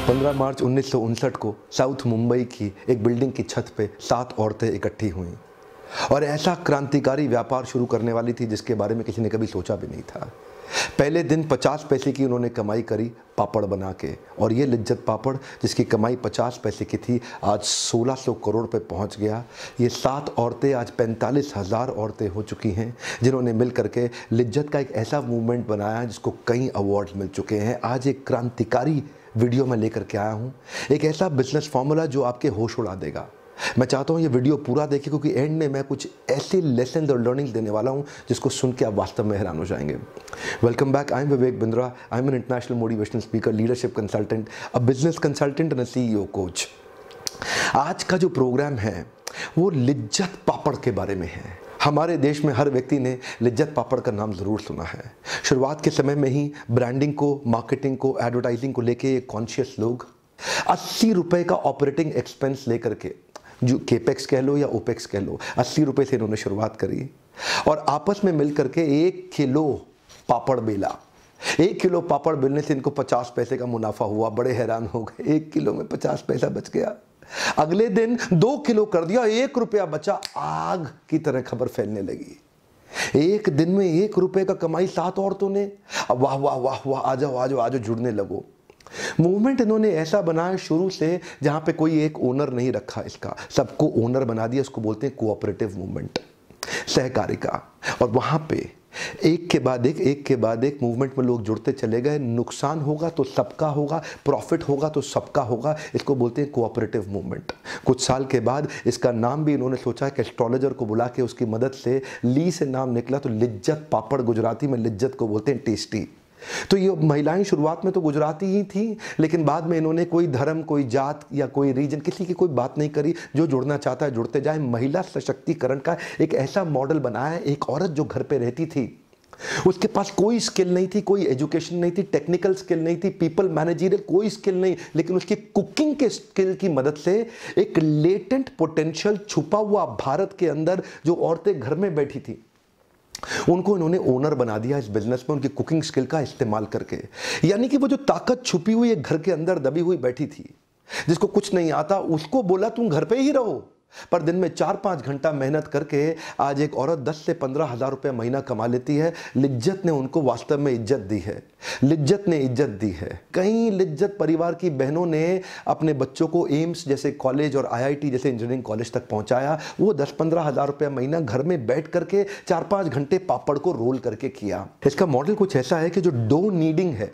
15 मार्च 1959 को साउथ मुंबई की एक बिल्डिंग की छत पे 7 औरतें इकट्ठी हुईं और ऐसा क्रांतिकारी व्यापार शुरू करने वाली थी जिसके बारे में किसी ने कभी सोचा भी नहीं था। पहले दिन 50 पैसे की उन्होंने कमाई करी पापड़ बना के, और ये लिज्जत पापड़ जिसकी कमाई 50 पैसे की थी आज 1600 करोड़ पे पहुंच गया। ये 7 औरतें आज 45,000 औरतें हो चुकी हैं जिन्होंने मिल करके लिज्जत का एक ऐसा मूवमेंट बनाया जिसको कई अवार्ड मिल चुके हैं। आज एक क्रांतिकारी वीडियो मैं लेकर के आया हूँ, एक ऐसा बिजनेस फॉर्मूला जो आपके होश उड़ा देगा। मैं चाहता हूँ ये वीडियो पूरा देखें क्योंकि एंड में मैं कुछ ऐसे लेसन और लर्निंग देने वाला हूँ जिसको सुन के आप वास्तव में हैरान हो जाएंगे। Welcome back, I am Vivek Bindra. I am an international motivational speaker, leadership consultant, a business consultant and CEO coach. आज का जो प्रोग्राम है वो लिज्जत पापड़ के बारे में है। हमारे देश में हर व्यक्ति ने लिज्जत पापड़ का नाम ज़रूर सुना है। शुरुआत के समय में ही ब्रांडिंग को, मार्केटिंग को, एडवर्टाइजिंग को लेके एक कॉन्शियस लोग 80 रुपए का ऑपरेटिंग एक्सपेंस लेकर के, जो केपेक्स कह लो या ओपेक्स कह लो, 80 रुपए से इन्होंने शुरुआत करी और आपस में मिलकर के 1 किलो पापड़ बेला। 1 किलो पापड़ बेलने से इनको 50 पैसे का मुनाफा हुआ। बड़े हैरान हो गए, 1 किलो में 50 पैसा बच गया। अगले दिन 2 किलो कर दिया, 1 रुपया बचा। आग की तरह खबर फैलने लगी। एक दिन में 1 रुपए का कमाई 7 औरतों ने। अब वाह वाह वाह वाह, आ जाओ आ जाओ आ जाओ, जुड़ने लगो। मूवमेंट इन्होंने ऐसा बनाया शुरू से जहां पे कोई एक ओनर नहीं रखा, इसका सबको ओनर बना दिया। इसको बोलते हैं कोऑपरेटिव मूवमेंट, सहकारी का। और वहां पे एक के बाद एक मूवमेंट में लोग जुड़ते चले गए। नुकसान होगा तो सबका होगा, प्रॉफिट होगा तो सबका होगा। इसको बोलते हैं कोऑपरेटिव मूवमेंट। कुछ साल के बाद इसका नाम भी इन्होंने सोचा कि एस्ट्रोलॉजर को बुला के उसकी मदद से ली से नाम निकला तो लिज्जत पापड़। गुजराती में लिज्जत को बोलते हैं टेस्टी। तो ये महिलाएं शुरुआत में तो गुजराती ही थी, लेकिन बाद में इन्होंने कोई धर्म, कोई जात या कोई रीजन, किसी की कोई बात नहीं करी। जो जुड़ना चाहता है जुड़ते जाए। महिला सशक्तिकरण का एक ऐसा मॉडल बनाया है। एक औरत जो घर पे रहती थी, उसके पास कोई स्किल नहीं थी, कोई एजुकेशन नहीं थी, टेक्निकल स्किल नहीं थी, पीपल मैनेजरियल कोई स्किल नहीं, लेकिन उसकी कुकिंग के स्किल की मदद से एक लेटेंट पोटेंशियल छुपा हुआ भारत के अंदर, जो औरतें घर में बैठी थी, उनको इन्होंने ओनर बना दिया इस बिजनेस में, उनकी कुकिंग स्किल का इस्तेमाल करके। यानी कि वो जो ताकत छुपी हुई एक घर के अंदर दबी हुई बैठी थी, जिसको कुछ नहीं आता, उसको बोला तुम घर पे ही रहो। पर दिन में 4-5 घंटा मेहनत करके आज एक औरत 10 से 15 हज़ार रुपये महीना कमा लेती है। लिज्जत ने उनको वास्तव में इज्जत दी है। लिज्जत ने इज्जत दी है। कई लिज्जत परिवार की बहनों ने अपने बच्चों को एम्स जैसे कॉलेज और IIT जैसे इंजीनियरिंग कॉलेज तक पहुंचाया। वो 10-15 हज़ार रुपये महीना घर में बैठ करके 4-5 घंटे पापड़ को रोल करके किया। इसका मॉडल कुछ ऐसा है कि जो डो नीडिंग है,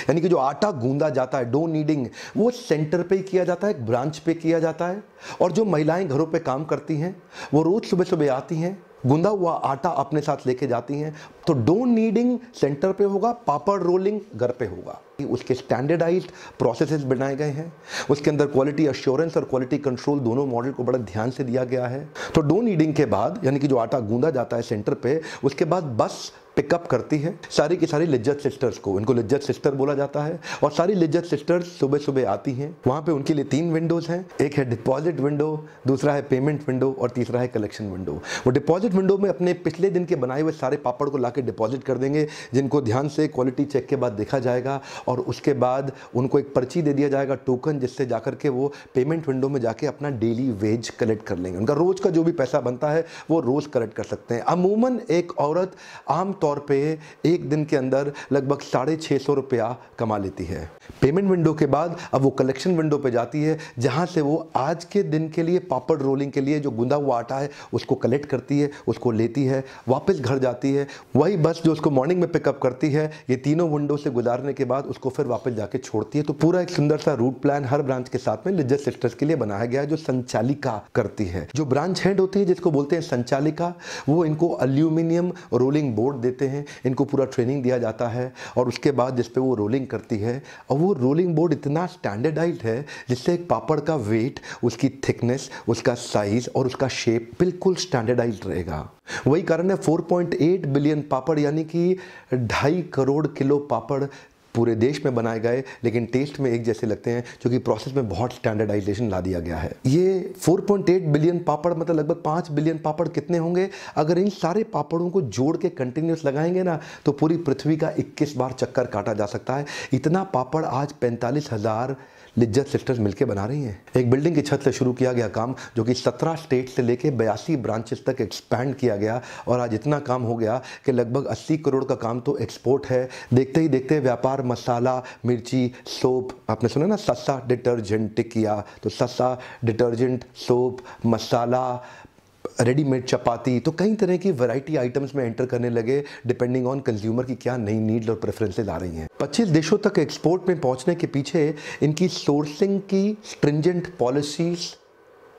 यानी कि जो आटा गूंदा जाता है, डो नीडिंग, वो सेंटर पे ही किया जाता है, एक ब्रांच पे किया जाता है। और जो महिलाएं घरों पे काम करती हैं वो रोज सुबह सुबह आती हैं, गूंदा हुआ आटा अपने साथ लेके जाती हैं। तो डो नीडिंग सेंटर पे होगा, पापड़ रोलिंग घर पे होगा। उसके स्टैंडर्डाइज्ड प्रोसेसेस बनाए गए हैं। उसके अंदर क्वालिटी अश्योरेंस और क्वालिटी कंट्रोल दोनों मॉडल को बड़ा ध्यान से दिया गया है। तो डो नीडिंग के बाद, यानी कि जो आटा गूंदा जाता है सेंटर पे, उसके बाद बस पिकअप करती है सारी की सारी लिज्जत सिस्टर्स को। इनको लिज्जत सिस्टर बोला जाता है। और सारी लिज्जत सिस्टर्स सुबह सुबह आती हैं। वहां पे उनके लिए 3 विंडोज हैं। एक है डिपॉजिट विंडो, दूसरा है पेमेंट विंडो और तीसरा है कलेक्शन विंडो। वो डिपॉजिट विंडो में अपने पिछले दिन के बनाए हुए सारे पापड़ को लाके डिपॉजिट कर देंगे, जिनको ध्यान से क्वालिटी चेक के बाद देखा जाएगा। और उसके बाद उनको एक पर्ची दे दिया जाएगा, टोकन, जिससे जाकर के वो पेमेंट विंडो में जाके अपना डेली वेज कलेक्ट कर लेंगे। उनका रोज का जो भी पैसा बनता है वो रोज कलेक्ट कर सकते हैं। अमूमन एक औरत आम तौर पे एक दिन के अंदर लगभग 650 रुपया कमा लेती है। पेमेंट विंडो के बाद अब वो कलेक्शन विंडो पे जाती है, जहां से वो आज के दिन के लिए पापड़ रोलिंग के लिए जो गुंदा हुआ आटा है उसको कलेक्ट करती है, उसको लेती है, वापस घर जाती है। वही बस जो उसको मॉर्निंग में पिकअप करती है, ये तीनों विंडो से गुजारने के बाद उसको फिर वापस जाके छोड़ती है। तो पूरा एक सुंदर सा रूट प्लान हर ब्रांच के साथ में लिज्जत सिस्टर्स के लिए बनाया गया है, जो संचालिका करती है। जो ब्रांच हेड होती है, जिसको बोलते हैं संचालिका, वो इनको एल्यूमिनियम रोलिंग बोर्ड देते हैं। इनको पूरा ट्रेनिंग दिया जाता है और उसके बाद जिस पे वो रोलिंग करती है, और वो रोलिंग बोर्ड इतना स्टैंडर्डाइज्ड है जिससे एक पापड़ का वेट, उसकी थिकनेस, उसका साइज और उसका शेप बिल्कुल स्टैंडर्डाइज्ड रहेगा। वही कारण है 4.8 बिलियन पापड़, यानी कि 2.5 करोड़ किलो पापड़ पूरे देश में बनाए गए लेकिन टेस्ट में एक जैसे लगते हैं, क्योंकि प्रोसेस में बहुत स्टैंडर्डाइजेशन ला दिया गया है। ये 4.8 बिलियन पापड़ मतलब लगभग 5 बिलियन पापड़ कितने होंगे? अगर इन सारे पापड़ों को जोड़ के कंटिन्यूस लगाएंगे ना तो पूरी पृथ्वी का 21 बार चक्कर काटा जा सकता है। इतना पापड़ आज 45,000 लिज्जत सिस्टर्स मिलकर बना रही हैं। एक बिल्डिंग की छत से शुरू किया गया काम जो कि 17 स्टेट से लेके 82 ब्रांचेस तक एक्सपैंड किया गया और आज इतना काम हो गया कि लगभग 80 करोड़ का काम तो एक्सपोर्ट है। देखते ही देखते व्यापार मसाला, मिर्ची, सोप, आपने सुना ना सस्सा डिटर्जेंट टिकिया, तो सस्सा डिटर्जेंट, सोप, मसाला, रेडीमेड चपाती, तो कई तरह की वैरायटी आइटम्स में एंटर करने लगे डिपेंडिंग ऑन कंज्यूमर की क्या नई नीड्स और प्रेफरेंसेस आ रही हैं। 25 देशों तक एक्सपोर्ट में पहुंचने के पीछे इनकी सोर्सिंग की स्ट्रिंजेंट पॉलिसीज,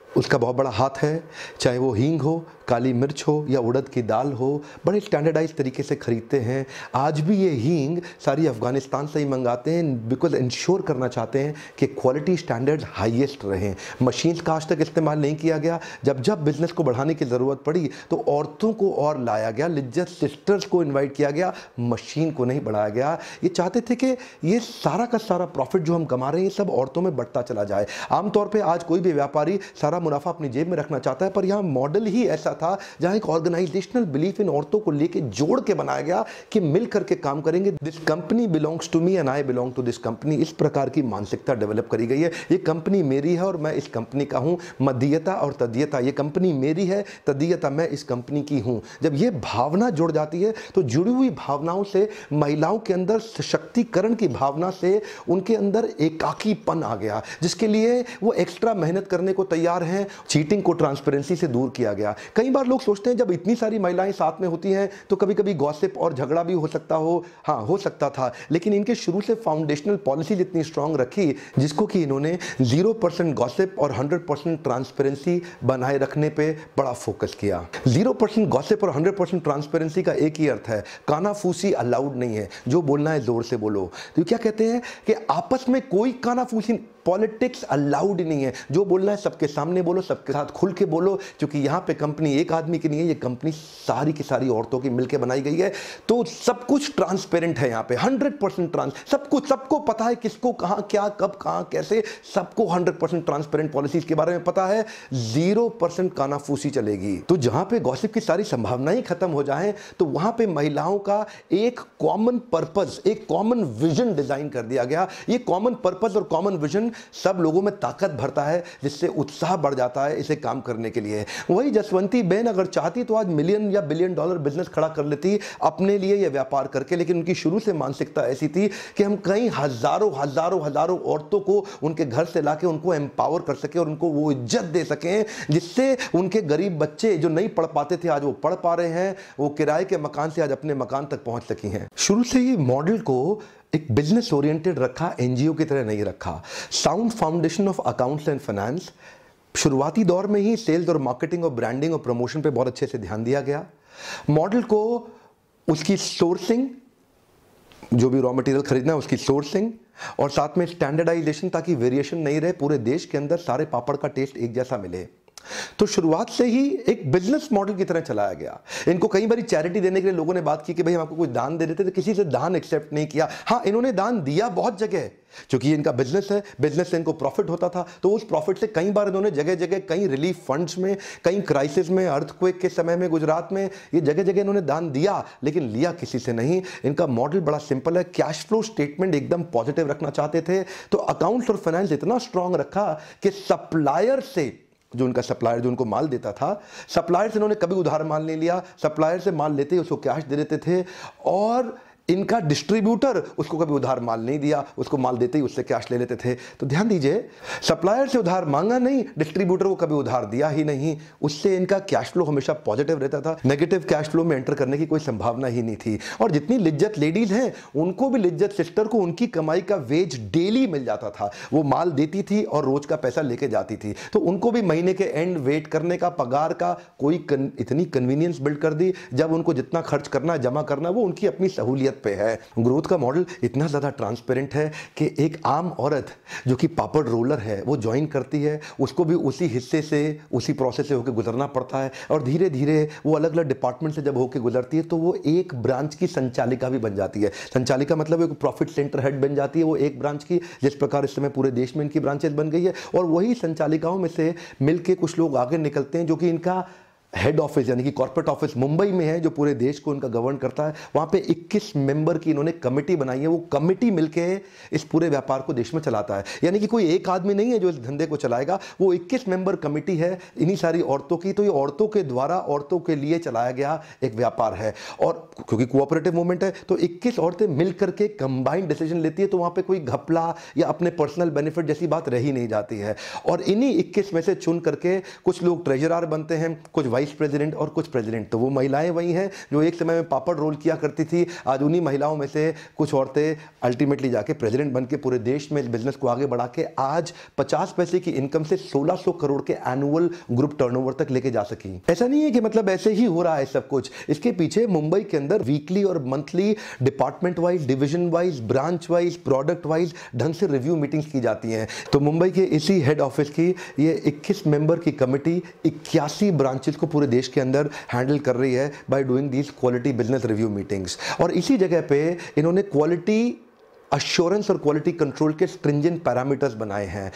उसका बहुत बड़ा हाथ है। चाहे वो हींग हो, काली मिर्च हो या उड़द की दाल हो, बड़े स्टैंडर्डाइज तरीके से खरीदते हैं। आज भी ये हींग सारी अफगानिस्तान से ही मंगाते हैं बिकॉज इंश्योर करना चाहते हैं कि क्वालिटी स्टैंडर्ड्स हाईएस्ट रहें। मशीन्स का आज तक इस्तेमाल नहीं किया गया। जब जब बिजनेस को बढ़ाने की ज़रूरत पड़ी तो औरतों को और लाया गया, लिज्जत सिस्टर्स को इन्वाइट किया गया, मशीन को नहीं बढ़ाया गया। ये चाहते थे कि ये सारा का सारा प्रॉफिट जो हम कमा रहे हैं ये सब औरतों में बढ़ता चला जाए। आमतौर पर आज कोई भी व्यापारी सारा मुनाफा अपनी जेब में रखना चाहता है, पर यहाँ मॉडल ही ऐसा था जहां एक ऑर्गेनाइजेशनल बिलीफ इन औरतों को लेके जोड़ के बनाया गया कि मिल करके काम करेंगे। This company belongs to me and I belong to this company. इस प्रकार की मानसिकता डेवलप करी गई है। ये कंपनी मेरी है और मैं इस कंपनी का हूं। मध्यता और तदीयता, ये कंपनी मेरी है, तदीयता मैं इस कंपनी की हूं। जब ये भावना जुड़ जाती है तो जुड़ी हुई भावनाओं से महिलाओं के अंदर सशक्तिकरण की भावना से उनके अंदर एकाकीपन आ गया, जिसके लिए वो एक्स्ट्रा मेहनत करने को तैयार हैं। चीटिंग को ट्रांसपेरेंसी से दूर किया गया। कई बार लोग सोचते हैं जब इतनी सारी महिलाएं साथ में होती हैं तो कभी कभी गॉसिप और झगड़ा भी हो सकता हो। हाँ, हो सकता था, लेकिन इनके शुरू से फाउंडेशनल पॉलिसी इतनी स्ट्रांग रखी जिसको कि इन्होंने 0% गॉसिप और 100% ट्रांसपेरेंसी बनाए रखने पे बड़ा फोकस किया। 0% गॉसिप और 100% ट्रांसपेरेंसी का एक ही अर्थ है, कानाफूसी अलाउड नहीं है। जो बोलना है जोर से बोलो। तो क्या कहते हैं कि आपस में कोई कानाफूसी, पॉलिटिक्स अलाउड नहीं है। जो बोलना है सबके सामने बोलो, सबके साथ खुल के बोलो, क्योंकि यहाँ पे कंपनी एक आदमी की नहीं है, ये कंपनी सारी की सारी औरतों की मिलकर बनाई गई है। तो सब कुछ ट्रांसपेरेंट है यहाँ पे, 100% सब कुछ, सबको पता है किसको कहाँ क्या कब कहाँ कैसे, सबको 100% ट्रांसपेरेंट पॉलिसीज के बारे में पता है। 0% कानाफूसी चलेगी। तो जहाँ पे गॉसिप की सारी संभावनाएं खत्म हो जाए तो वहां पे महिलाओं का एक कॉमन पर्पस, एक कॉमन विजन डिजाइन कर दिया गया। ये कॉमन पर्पस और कॉमन विजन सब लोगों में ताकत भरता है, जिससे उत्साह बढ़ जाता है इसे काम करने के लिए। वही जसवंती बहन अगर चाहती तो आज मिलियन या बिलियन डॉलर बिजनेस खड़ा कर लेती अपने लिए यह व्यापार करके, लेकिन उनकी शुरू से मानसिकता ऐसी थी कि हम कई हजारों औरतों को उनके घर से लाके उनको एम्पावर कर सके और उनको वो इज्जत दे सकें जिससे उनके गरीब बच्चे जो नहीं पढ़ पाते थे आज वो पढ़ पा रहे हैं, वो किराए के मकान से आज अपने मकान तक पहुंच सकी हैं। शुरू से ही मॉडल को एक बिजनेस ओरिएंटेड रखा, एनजीओ की तरह नहीं रखा। Sound foundation of accounts and finance, शुरुआती दौर में ही सेल्स और मार्केटिंग और ब्रांडिंग और प्रमोशन पे बहुत अच्छे से ध्यान दिया गया। मॉडल को उसकी सोर्सिंग, जो भी रॉ मटेरियल खरीदना है उसकी सोर्सिंग, और साथ में स्टैंडर्डाइजेशन ताकि वेरिएशन नहीं रहे, पूरे देश के अंदर सारे पापड़ का टेस्ट एक जैसा मिले। तो शुरुआत से ही एक बिजनेस मॉडल की तरह चलाया गया। इनको कई बार चैरिटी देने के लिए लोगों ने बात की कि भाई हम आपको कुछ दान दे देते, तो किसी से दान एक्सेप्ट नहीं किया। हाँ, इन्होंने दान दिया बहुत जगह, क्योंकि इनका बिजनेस है, बिजनेस से इनको प्रॉफिट होता था, तो उस प्रॉफिट से कई बार इन्होंने जगह जगह कई रिलीफ फंड्स में, कई क्राइसिस में, अर्थक्वेक के समय में गुजरात में, ये जगह जगह इन्होंने दान दिया, लेकिन लिया किसी से नहीं। इनका मॉडल बड़ा सिंपल है, कैश फ्लो स्टेटमेंट एकदम पॉजिटिव रखना चाहते थे, तो अकाउंट्स और फाइनेंस इतना स्ट्रांग रखा कि सप्लायर से, जो उनका सप्लायर जो उनको माल देता था, सप्लायर से इन्होंने कभी उधार माल नहीं लिया। सप्लायर से माल लेते ही उसको कैश दे देते थे, और इनका डिस्ट्रीब्यूटर उसको कभी उधार माल नहीं दिया, उसको माल देते ही उससे कैश ले लेते थे। तो ध्यान दीजिए, सप्लायर से उधार मांगा नहीं, डिस्ट्रीब्यूटर को कभी उधार दिया ही नहीं, उससे इनका कैश फ्लो हमेशा पॉजिटिव रहता था। नेगेटिव कैश फ्लो में एंटर करने की कोई संभावना ही नहीं थी। और जितनी लिज्जत लेडीज हैं उनको भी, लिज्जत सिस्टर को उनकी कमाई का वेज डेली मिल जाता था। वो माल देती थी और रोज का पैसा लेके जाती थी, तो उनको भी महीने के एंड वेट करने का, पगार का कोई इतनी कन्वीनियंस बिल्ड कर दी। जब उनको जितना खर्च करना, जमा करना, वो उनकी अपनी सहूलियत नीयत पे है। ग्रोथ का मॉडल इतना ज़्यादा ट्रांसपेरेंट है कि एक आम औरत जो कि पापड़ रोलर है वो ज्वाइन करती है, उसको भी उसी हिस्से से, उसी प्रोसेस से होकर गुजरना पड़ता है, और धीरे धीरे वो अलग अलग डिपार्टमेंट से जब होकर गुजरती है तो वो एक ब्रांच की संचालिका भी बन जाती है। संचालिका मतलब एक प्रॉफिट सेंटर हेड बन जाती है वो एक ब्रांच की, जिस प्रकार इस समय पूरे देश में इनकी ब्रांचेस बन गई है। और वही संचालिकाओं में से मिलके कुछ लोग आगे निकलते हैं जो कि इनका हेड ऑफिस यानी कि कॉर्पोरेट ऑफिस मुंबई में है, जो पूरे देश को इनका गवर्न करता है। वहाँ पे 21 मेंबर की इन्होंने कमेटी बनाई है, वो कमेटी मिलके इस पूरे व्यापार को देश में चलाता है। यानी कि कोई एक आदमी नहीं है जो इस धंधे को चलाएगा, वो 21 मेंबर कमेटी है इन्हीं सारी औरतों की। तो ये औरतों के द्वारा औरतों के लिए चलाया गया एक व्यापार है, और क्योंकि कोऑपरेटिव मूवमेंट है तो 21 औरतें मिल करके कंबाइंड डिसीजन लेती है, तो वहाँ पे कोई घपला या अपने पर्सनल बेनिफिट जैसी बात रही नहीं जाती है। और इन्हीं 21 में से चुन करके कुछ लोग ट्रेजरर बनते हैं, कुछ वाइस प्रेसिडेंट और कुछ प्रेसिडेंट। तो वो महिलाएं वही हैं जो एक समय में पापड़ रोल किया करती थी, आज उन्हीं महिलाओं में से कुछ औरतें अल्टीमेटली जाके प्रेसिडेंट बन के पूरे देश में इस बिजनेस को आगे बढ़ा के आज 50 पैसे की इनकम से 1600 करोड़ के एनुअल ग्रुप टर्नओवर तक लेके जा सकी। ऐसा नहीं है कि मतलब ऐसे ही हो रहा है सब कुछ, इसके पीछे मुंबई के अंदर वीकली और monthly department wise, division wise, branch wise, product wise ढंग से रिव्यू मीटिंग्स की जाती हैं। तो मुंबई के इसी हेड ऑफिस की ये 21 मेंबर की कमेटी 81 ब्रांचेस को पूरे देश के अंदर हैंडल कर रही है by doing these quality business review meetings. और इसी जगह पे इन्होंने क्वालिटी अश्योरेंस और क्वालिटी कंट्रोल के स्ट्रिंजेंट पैरामीटर्स बनाए हैं।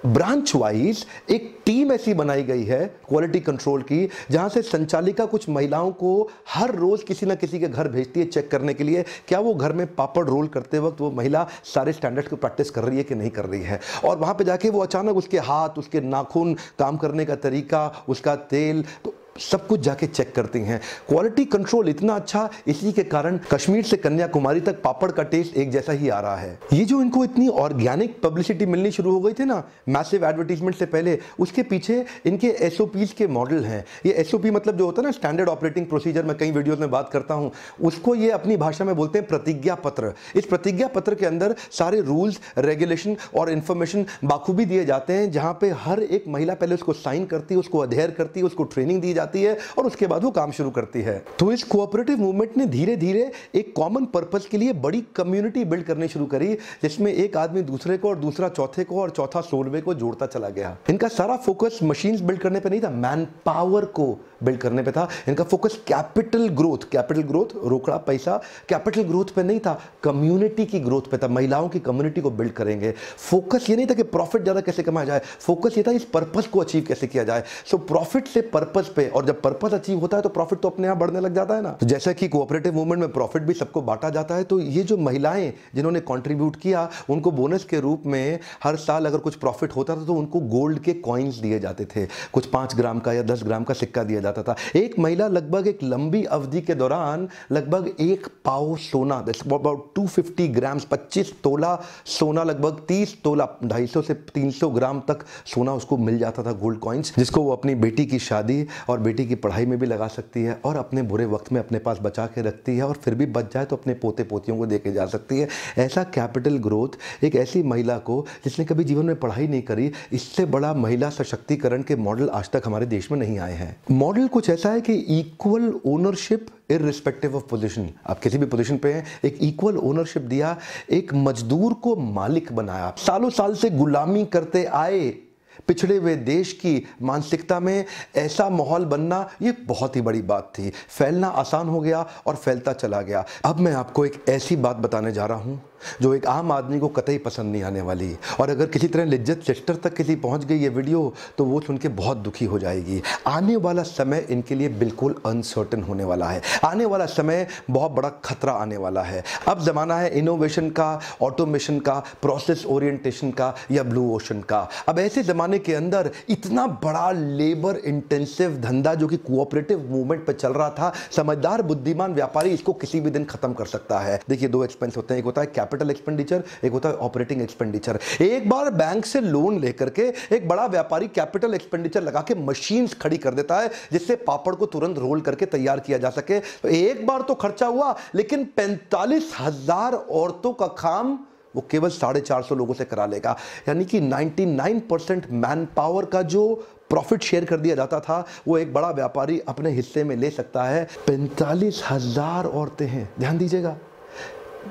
ब्रांच वाइज एक टीम ऐसी बनाई गई है क्वालिटी कंट्रोल की, जहां से संचालिका कुछ महिलाओं को हर रोज किसी ना किसी के घर भेजती है चेक करने के लिए क्या वो घर में पापड़ रोल करते वक्त वो महिला सारे स्टैंडर्ड्स को प्रैक्टिस कर रही है कि नहीं कर रही है। और वहां पे जाके वो अचानक उसके हाथ, उसके नाखून, काम करने का तरीका, उसका तेल, तो सब कुछ जाके चेक करती हैं। क्वालिटी कंट्रोल इतना अच्छा, इसी के कारण कश्मीर से कन्याकुमारी तक पापड़ का टेस्ट एक जैसा ही आ रहा है। ये जो इनको इतनी ऑर्गेनिक पब्लिसिटी मिलनी शुरू हो गई थी ना मैसिव एडवर्टीजमेंट से पहले, उसके पीछे इनके एसओपीज के मॉडल हैं। ये एसओपी मतलब जो होता है ना स्टैंडर्ड ऑपरेटिंग प्रोसीजर, मैं कई वीडियोस में बात करता हूं, उसको ये अपनी भाषा में बोलते हैं प्रतिज्ञा पत्र। इस प्रतिज्ञा पत्र के अंदर सारे रूल्स, रेगुलेशन और इंफॉर्मेशन बाखूबी दिए जाते हैं, जहां पे हर एक महिला पहले उसको साइन करती है, उसको अध्ययन करती है, उसको ट्रेनिंग दी जाती है और उसके बाद वो काम शुरू करती है। तो इस कोऑपरेटिव मूवमेंट ने धीरे धीरे एक कॉमन पर्पस के लिए बड़ी कम्युनिटी बिल्ड करनी शुरू करी, जिसमें एक आदमी दूसरे को और दूसरा चौथे को और चौथा 16वें को जोड़ता चला गया। इनका सारा फोकस मशीन्स बिल्ड करने पे नहीं था, मैन पावर को बिल्ड करने पे था। इनका फोकस कैपिटल ग्रोथ रोकड़ा पैसा, कैपिटल ग्रोथ पे नहीं था, कम्युनिटी की ग्रोथ पे था। महिलाओं की कम्युनिटी को बिल्ड करेंगे। फोकस ये नहीं था कि प्रॉफिट ज्यादा कैसे कमाया जाए, फोकस ये था इस पर्पस को अचीव कैसे किया जाए। सो प्रॉफिट से पर्पस पे, और जब पर्पस अचीव होता है तो प्रॉफिट तो अपने आप बढ़ने लग जाता है ना। तो जैसा कि कोऑपरेटिव मूवमेंट में प्रॉफिट भी सबको बांटा जाता है, तो ये जो महिलाएं जिन्होंने कंट्रीब्यूट किया, उनको बोनस के रूप में हर साल अगर कुछ प्रॉफिट होता था तो उनको गोल्ड के कॉइन्स दिए जाते थे। कुछ 5 ग्राम का या 10 ग्राम का सिक्का दिया जाता था। एक महिला लगभग एक लंबी अवधि के दौरान लगभग 1 पाव सोना, अबाउट 250 ग्राम, 25 तोला सोना, लगभग 30 तोला, 250 से 300 ग्राम तक सोना उसको मिल जाता था, गोल्ड कॉइन्स, जिसको वो अपनी बेटी की शादी और बेटी की पढ़ाई में भी लगा सकती है और अपने बुरे वक्त में अपने पास बचा के रखती है, और फिर भी बच जाए तो अपने पोते पोतियों को देके जा सकती है। ऐसा कैपिटल ग्रोथ एक ऐसी महिला को जिसने कभी जीवन में पढ़ाई नहीं करी, इससे बड़ा महिला सशक्तिकरण के मॉडल आज तक हमारे देश में नहीं आए हैं। मॉडल कुछ ऐसा है कि equal ownership irrespective of position. आप किसी भी पोजीशन पे हैं, एक इक्वल ओनरशिप दिया, एक मजदूर को मालिक बनाया। सालों साल से गुलामी करते आए पिछड़े हुए देश की मानसिकता में ऐसा माहौल बनना, ये बहुत ही बड़ी बात थी। फैलना आसान हो गया और फैलता चला गया। अब मैं आपको एक ऐसी बात बताने जा रहा हूं जो एक आम आदमी को कतई पसंद नहीं आने वाली, और अगर किसी तरह लिज्जत चेस्टर तक किसी पहुंच गई ये वीडियो तो वो सुन के बहुत दुखी हो जाएगी। आने वाला समय इनके लिए बिल्कुल अनसर्टेन होने वाला है। आने वाला समय बहुत बड़ा खतरा आने वाला है। अब जमाना है इनोवेशन का, ऑटोमेशन का, प्रोसेस ओरिएंटेशन का या ब्लू ओशन का। अब ऐसे जमाने के अंदर इतना बड़ा लेबर इंटेंसिव धंधा जो कि कोऑपरेटिव मूवमेंट पे चल रहा था, समझदार बुद्धिमान व्यापारी इसको किसी भी दिन खत्म कर सकता है। देखिए, 2 एक्सपेंस होते हैं, एक होता है कैपिटल एक्सपेंडिचर, एक होता है ऑपरेटिंग एक्सपेंडिचर। एक बार बैंक से लोन लेकर के एक बड़ा व्यापारी कैपिटल एक्सपेंडिचर लगा के मशीन्स खड़ी कर देता है जिससे पापड़ को तुरंत रोल करके तैयार किया जा सके। तो एक बार तो खर्चा हुआ, लेकिन 45,000 औरतों का काम वो केवल 450 लोगों से करा लेगा। यानी कि 99% मैन पावर का जो प्रॉफिट शेयर कर दिया जाता था वो एक बड़ा व्यापारी अपने हिस्से में ले सकता है। 45,000 औरतें हैं, ध्यान दीजिएगा,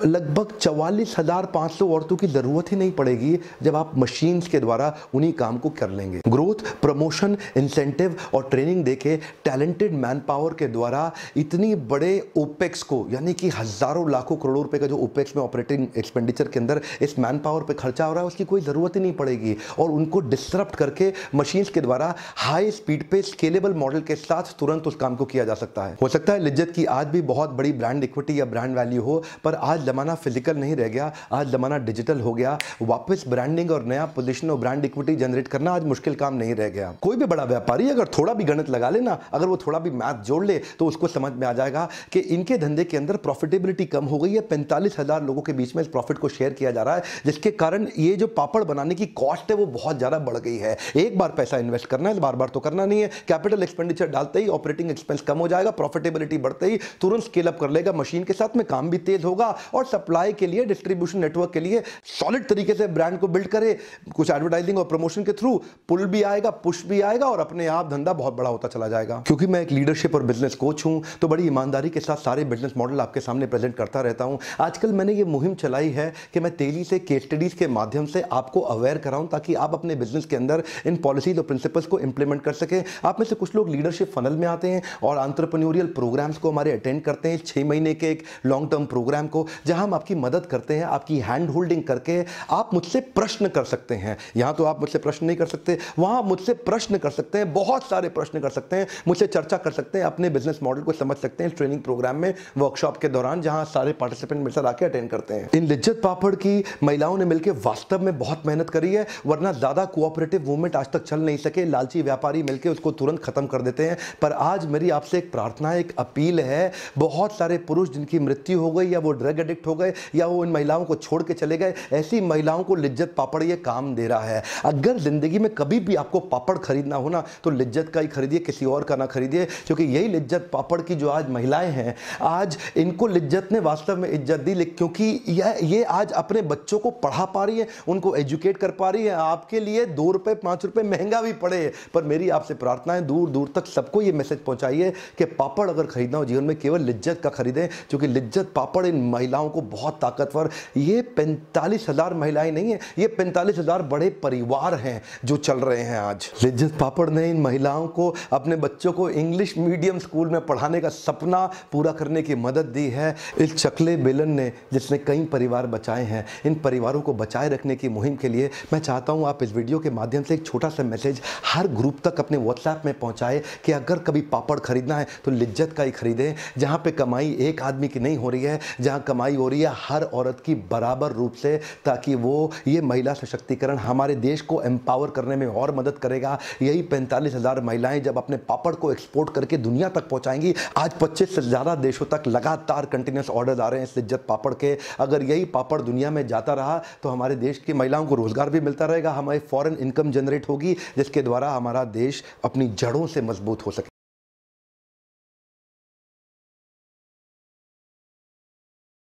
लगभग 44,500 औरतों की ज़रूरत ही नहीं पड़ेगी जब आप मशीन्स के द्वारा उन्हीं काम को कर लेंगे। ग्रोथ, प्रमोशन, इंसेंटिव और ट्रेनिंग देके टैलेंटेड मैन पावर के द्वारा इतनी बड़े ओपेक्स को, यानी कि हज़ारों लाखों करोड़ों रुपए का जो ओपेक्स में ऑपरेटिंग एक्सपेंडिचर के अंदर इस मैन पावर पे खर्चा हो रहा है, उसकी कोई ज़रूरत ही नहीं पड़ेगी और उनको डिसरप्ट करके मशीन्स के द्वारा हाई स्पीड पे स्केलेबल मॉडल के साथ तुरंत उस काम को किया जा सकता है। हो सकता है लिज्जत की आज भी बहुत बड़ी ब्रांड इक्विटी या ब्रांड वैल्यू हो, पर आज जमाना फिजिकल नहीं रह गया, आज जमाना डिजिटल हो गया। वापस ब्रांडिंग और नया पोजीशन और ब्रांड इक्विटी जनरेट करना आज मुश्किल काम नहीं रह गया। कोई भी बड़ा व्यापारी अगर थोड़ा भी गणित लगा लेना, अगर वो थोड़ा भी मैथ जोड़ ले, तो उसको समझ में आ जाएगा कि इनके धंधे के अंदर प्रॉफिटेबिलिटी कम हो गई है। 45,000 लोगों के बीच में इस प्रॉफिट को शेयर किया जा रहा है, जिसके कारण ये जो पापड़ बनाने की कॉस्ट है वो बहुत ज्यादा बढ़ गई है। एक बार पैसा इन्वेस्ट करना है, बार बार तो करना नहीं है। कैपिटल एक्सपेंडिचर डालते ही ऑपरेटिंग एक्सपेंस कम हो जाएगा, प्रॉफिटेबिलिटी बढ़ते ही तुरंत स्केल अप कर लेगा मशीन के साथ में, काम भी तेज होगा और सप्लाई के लिए, डिस्ट्रीब्यूशन नेटवर्क के लिए सॉलिड तरीके से ब्रांड को बिल्ड करे। कुछ एडवर्टाइजिंग और प्रमोशन के थ्रू पुल भी आएगा, पुश भी आएगा और अपने आप धंधा बहुत बड़ा होता चला जाएगा। क्योंकि मैं एक लीडरशिप और बिजनेस कोच हूं, तो बड़ी ईमानदारी के साथ सारे बिजनेस मॉडल आपके सामने प्रेजेंट करता रहता हूं। आजकल मैंने ये मुहिम चलाई है कि मैं तेजी से केस स्टडीज के माध्यम से आपको अवेयर कराऊं, ताकि आप अपने बिजनेस के अंदर इन पॉलिसीज और प्रिंसिपल्स को इंप्लीमेंट कर सके। आप में से कुछ लोग लीडरशिप फनल में आते हैं और एंटरप्रेन्योरियल प्रोग्राम्स को हमारे अटेंड करते हैं, 6 महीने के एक लॉन्ग टर्म प्रोग्राम को, जहां हम आपकी मदद करते हैं, आपकी हैंड होल्डिंग करके। आप मुझसे प्रश्न कर सकते हैं, यहां तो आप मुझसे प्रश्न नहीं कर सकते, वहां आप मुझसे प्रश्न कर सकते हैं, बहुत सारे प्रश्न कर सकते हैं, मुझसे चर्चा कर सकते हैं, अपने बिजनेस मॉडल को समझ सकते हैं ट्रेनिंग प्रोग्राम में, वर्कशॉप के दौरान, जहां सारे पार्टिसिपेंट मेरे साथ आके अटेंड करते हैं। इन लिज्जत पापड़ की महिलाओं ने मिलकर वास्तव में बहुत मेहनत करी है, वरना ज्यादा कोऑपरेटिव मूवमेंट आज तक चल नहीं सके। लालची व्यापारी मिलकर उसको तुरंत खत्म कर देते हैं। पर आज मेरी आपसे एक प्रार्थना, एक अपील है, बहुत सारे पुरुष जिनकी मृत्यु हो गई, या वो ड्रग एडिक्ट हो गए, या वो इन महिलाओं को छोड़ के चले गए, ऐसी महिलाओं को लिज्जत पापड़ ये काम दे रहा है। अगर जिंदगी में कभी भी आपको पापड़ खरीदना हो ना, तो लिज्जत का ही खरीदिए, किसी और का ना खरीदिए। क्योंकि यही लिज्जत पापड़ की जो आज महिलाएं हैं, आज इनको लिज्जत ने वास्तव में इज्जत दी, क्योंकि ये आज अपने बच्चों को पढ़ा पा रही है, उनको एजुकेट कर पा रही है। आपके लिए 2 रुपए 5 रुपए महंगा भी पड़े, पर मेरी आपसे प्रार्थना है, दूर दूर तक सबको ये मैसेज पहुंचाइए कि पापड़ अगर खरीदना हो जीवन में, केवल लिज्जत का खरीदें। क्योंकि लिज्जत पापड़ इन महिलाओं को बहुत ताकतवर, ये 45,000 महिलाएं नहीं है, ये 45,000 बड़े परिवार हैं जो चल रहे हैं आज। लिज्जत पापड़ ने इन महिलाओं को, अपने बच्चों को इंग्लिश मीडियम स्कूल में पढ़ाने का सपना पूरा करने की मदद दी है। इस चकले बेलन ने, जिसने कई परिवार बचाए हैं, इन परिवारों को बचाए रखने की मुहिम के लिए मैं चाहता हूं आप इस वीडियो के माध्यम से एक छोटा सा मैसेज हर ग्रुप तक अपने व्हाट्सएप में पहुंचाए कि अगर कभी पापड़ खरीदना है तो लिज्जत का ही खरीदें, जहां पे कमाई एक आदमी की नहीं हो रही है, जहां कमाई हो रही है हर औरत की बराबर रूप से, ताकि वो ये महिला सशक्तिकरण हमारे देश को एम्पावर करने में और मदद करेगा। यही 45,000 महिलाएं जब अपने पापड़ को एक्सपोर्ट करके दुनिया तक पहुंचाएंगी, आज 25 से ज़्यादा देशों तक लगातार कंटिन्यूस ऑर्डर आ रहे हैं इस लिज्जत पापड़ के। अगर यही पापड़ दुनिया में जाता रहा तो हमारे देश की महिलाओं को रोजगार भी मिलता रहेगा, हमारी फॉरेन इनकम जनरेट होगी, जिसके द्वारा हमारा देश अपनी जड़ों से मजबूत हो सके।